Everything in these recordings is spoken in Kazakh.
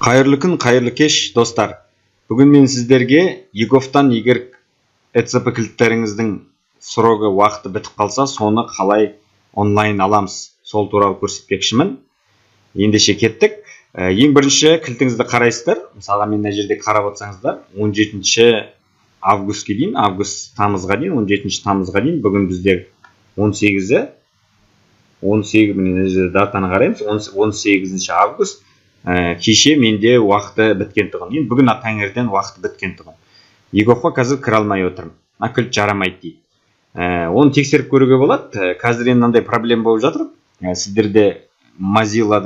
Қайырлы күн, қайырлы кеш, достар. Бүгін мен сіздерге EGOV-тан егер ECP кілттеріңіздің срогі уақыты бітіп қалса, соны қалай онлайн аламыз, сол туралы көрсетпекшімін. Ендеше кеттік. Ең бірінші кілтіңізді қарайсыздар. Мысалға мен мына жерде қарап отырсаңыздар, 17 августқа дейін, тамызға дейін, 17 тамызға дейін, бүгін бізде 18 міне датаны қараймыз, 18 август. Кеше менде уақыты біткен тұғын. Енді бүгін таңертең уақыты біткен тұғын. EGOV-ға қазір кіре алмай отырмын. Кілт жарамайды дейді. Оны тексеріп көруге болады. Қазір енді мынандай проблема болып жатыр. Сіздерде Mozilla,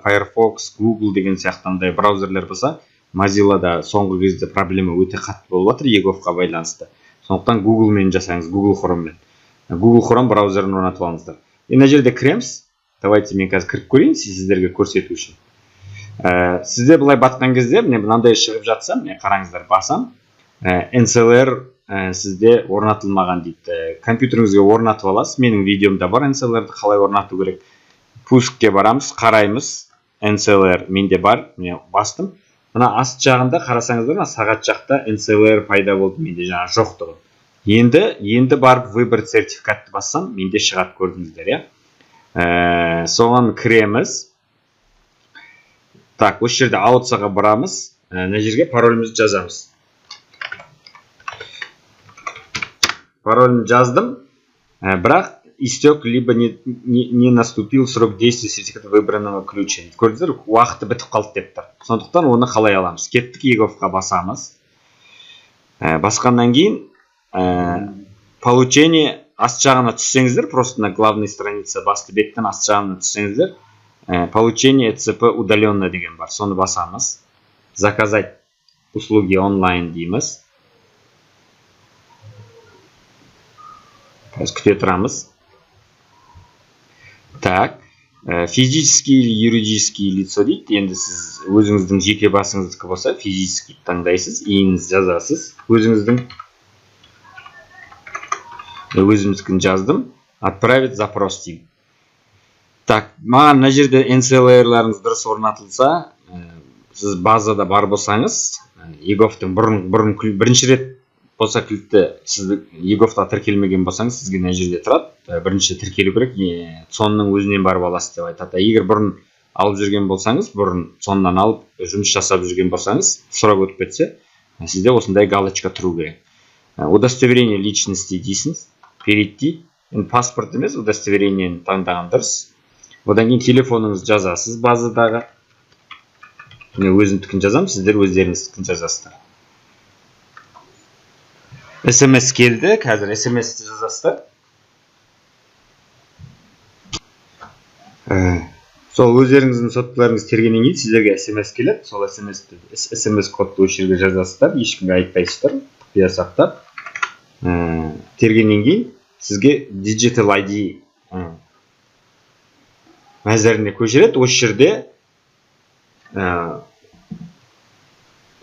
Firefox, Google деген сияқтандай браузерлер болса, Mozilla'да соңғы кезде проблема өте қатты болып жатыр EGOV-ға байланысты. Сондықтан Google-мен жасаңыз, Google Chrome'мен. Google Chrome браузерін орнатып алыңыздар. Мына жерде кіреміз. Давайте мен қазір кіріп көрейін сіздерге көрсету үшін. Сізде бұлай батқан кезде, мынандай шығып жатса, қараңыздар, басам, NCLR сізде орнатылмаған дейді. Компьютеріңізге орнатып аласыз. Менің видеомда бар NCLR-ді қалай орнату керек. Пускке барамыз, қараймыз. NCLR менде бар, бастым. Мына аст жағында қарасаңыздар, сағат жақта NCLR пайда болды, менде жаңа жоқ тұғын. Енді барып выбор сертификатты бассам, менде шығат көрдіңіздер, соған кіреміз. Так, осы жерде аутсаға барамыз. Мына жерге паролімізді жазамыз. Паролімді жаздым. Бірақ истек либо не наступил срок действия сертификата выбранного ключа. Көрдіңіздер, уақыты бітіп қалды деп тұр. Сондықтан оны қалай аламыз? Кеттік, EGOV-ға басамыз. Басқаннан кейін получение аст жағына түссеңіздер, просто на главной странице басты беттен аст жағына түссеңіздер, получение ECP удаленно деген бар. Соны басамыз. Заказать услуги онлайн дейміз. Күте тұрамыз. Так, физический или юридический лицо дейді. Енді сіз өзіңіздің жеке басыңыздікі болса, физический таңдайсыз, иіңіз жазасыз. Өзіміздің жаздым. Отправить запрос деймін. Так, маған мына жерде NCLR-ларыңыз дұрыс орнатылса, сіз базада бар болсаңыз, EGOV-тың бірінші рет болса кілтті, сіз EGOV-та тіркелмеген болсаңыз, сізге мына жерде тұрады. Бірінші тіркелу керек, сонның өзінен барып аласыз деп айтады. Егер бұрын алып жүрген болсаңыз, бұрын соннан алып жұмыс жасап жүрген болсаңыз, сұрап өтіп кетсе, сізде осындай галочка тұру керек. Удостоверение личности дейсіз, перейти. Паспорт емес, удостоверениені таңдаған дұрыс. Одан кейін телефоныңызды жазасыз базадағы. Мен өзімдікін жазам, сіздер өздеріңіздікін жазасыздар. SMS келді, қазір SMS-ті жазасыздар. Сол өздеріңіздің соттыларыңыз тергеннен кейін сіздерге SMS келеді. Сол SMS кодты осы жерге жазасыздар, ешкімге айтпайсыздар, құпия сақтап. Тергеннен кейін сізге Digital ID мәзіріне көшіреді. Осы жерде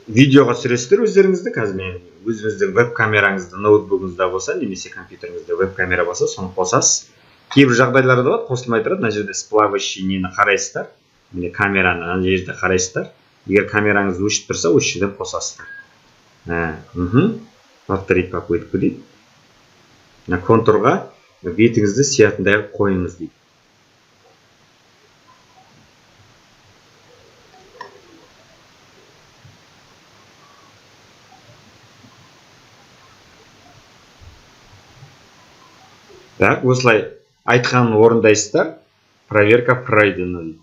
видеоға түсіресіздер өздеріңізді. Қазір мен өзіңіздің веб-камераңызды ноутбугыңызда болса, немесе компьютеріңізде веб-камера болса, соны қосасыз. Кейбір жағдайларда болады, қосылмай тұрады. Мына жерде сплавающий нені қарайсыздар. Міне камераны мына жерде қарайсыздар. Егер камераңыз өшіп тұрса, осы жерден қосасыздар. Повторить попытку дейді. Контурға бетіңізді сиятындай қойыңыз дейді. Так, осылай айтқанын орындайсыздар. Проверка пройдена.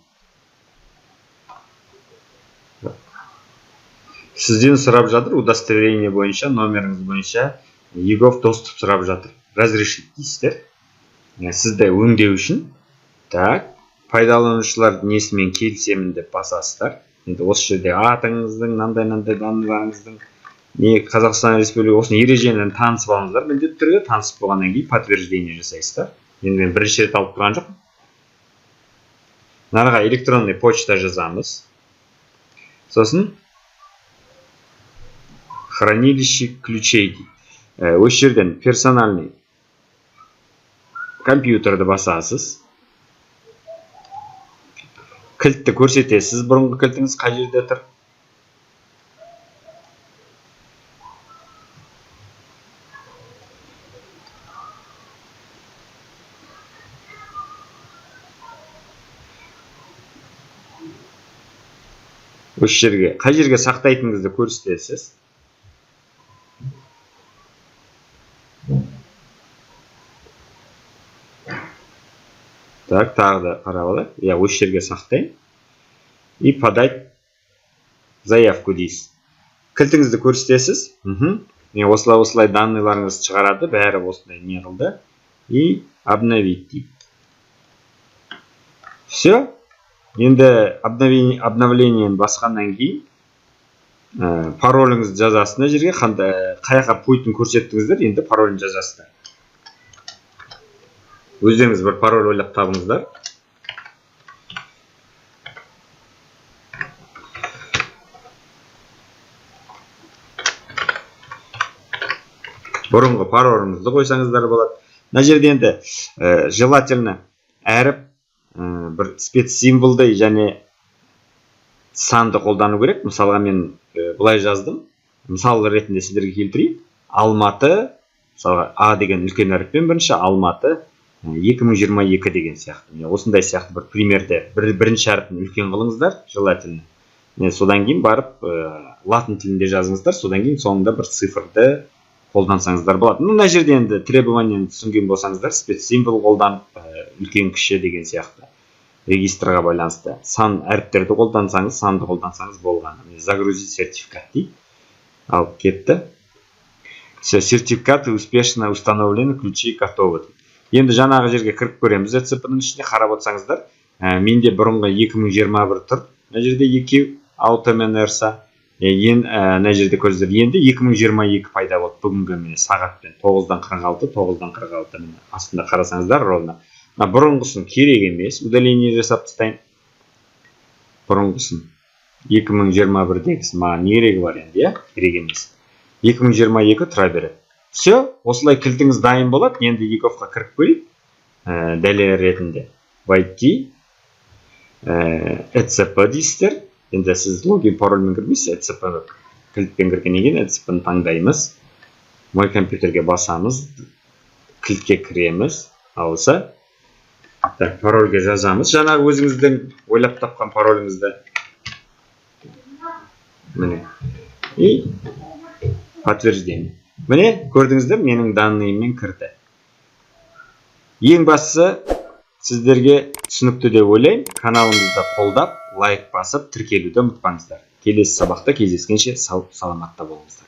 Сізден сұрап жатыр, удостоверение бойынша, номеріңіз бойынша EGOV доступ сұрап жатыр. Разрешить дейсіздер. Сізді өңдеу үшін. Так, пайдаланушылар несімен келісемін деп басасыздар. Енді осы жерде атыңыздың, нандай даныларыңыздың, Қазақстан Республика осыны ережені танысып алыңыздар. Міндетті түрде танысып болғаннан кейін подтверждение жасайсыздар. Енді мен бірінші рет алып тұрған жоқпын. Нарға электронный почта жазамыз. Сосын хранилище ключей дейді. Осы жерден персональный компьютерді басасыз. кілтті көрсетесіз. Бұрынғы кілтіңіз қай жерде тұр? Осы жерге, қай жерге сақтайтыныңызды көрсетесіз. Так, тағы да қарап алайық. Осы жерге сақтайын. И подать заявку дейсіз. Кілтіңізді көрсетесіз. Осылай данныйларыңыз шығарады. Бәрі осылай не қылды. И обновить дейді. Все. Енді обновлениені басқаннан кейін пароліңізді жазасыз жерге, қаяққа пультін көрсеттіңіздер, енді паролін жазасыздар. Өздеріңіз бір пароль ойлап табыңыздар. Бұрынғы пароліңізді қойсаңыздар болады. Мына жерде енді желательно әріп бір спецсимволды және санды қолдану керек. Мысалға мен бұлай жаздым. Мысал ретінде сіздерге келтірейін. Алматы, мысалға А деген үлкен әріппен бірінші, Алматы 2022 деген сияқты. Осындай сияқты бір примерде бірінші әріпін үлкен қылыңыздар, желательно. Содан кейін барып латын тілінде жазыңыздар, содан кейін соңында бір цифрды қолдансаңыздар болады. Мына жерде енді требованияны түсінген болсаңыздар, спецсимвол қолданып үлкен кіші деген сияқты. Регистрға байланысты. Сан әріптерді қолдансаңыз, санды қолдансаңыз болған. Загрузить сертификат дейді. Алып кетті. Сертификаты успешно установлены, ключи готовы. Енді жаңағы жерге кіріп көреміз. ECP-ның ішіне қарап отырсаңыздар, менде бұрынғы 2021 тұр. Мына жерде екеу аутомен РСА. Мына жерде көрсіздер. Енді 2022 пайда болды. Бүгінгі сағатпен 9-дан 46, 9-дан 46 астында қарасаңыздар ровно. Бұрынғысын керек емес, удаление жасап тастайын. Бұрынғысын 2021-дегісі маған керегі бар енді, керек емес. 2022 тұра береді. Все, осылай кілтіңіз дайын болады. Енді Еговқа кіріп көрейік. Дәлел ретінде. Войти. ECP дейсіздер. Енді сіз логин парольмен кірмейсіз. ECP кілтпен кіргеннен кейін ECP-ны таңдаймыз. Мой компьютерге басамыз. Кілтке кіреміз. Алса. Парольге жазамыз. Жаңағы өзіңіздің ойлап тапқан пароліңізді. Міне. И подтверждение. Міне, көрдіңіздер, менің данныйыммен кірді. Ең бастысы сіздерге түсінікті деп ойлаймын. Каналымызды қолдап, лайк басып, тіркелуді ұмытпаңыздар. Келесі сабақта кездескенше сау саламатта болыңыздар.